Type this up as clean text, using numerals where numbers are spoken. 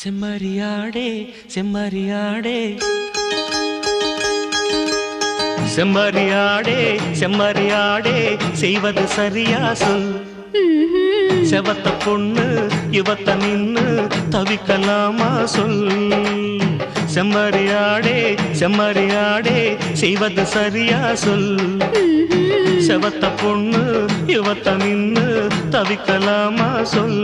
செம்மறியாடே செம்மறியாடே செம்மறியாடே செம்மறியாடே செய்வது சரியா சொல். செவத்த பொண்ணு இவத்த நின்னு தவிக்கலாமா சொல். செம்மறியாடே செம்மறியாடே செய்வது சரியா சொல். செவத்த பொண்ணு இவத்த நின்னு தவிக்கலாமா சொல்.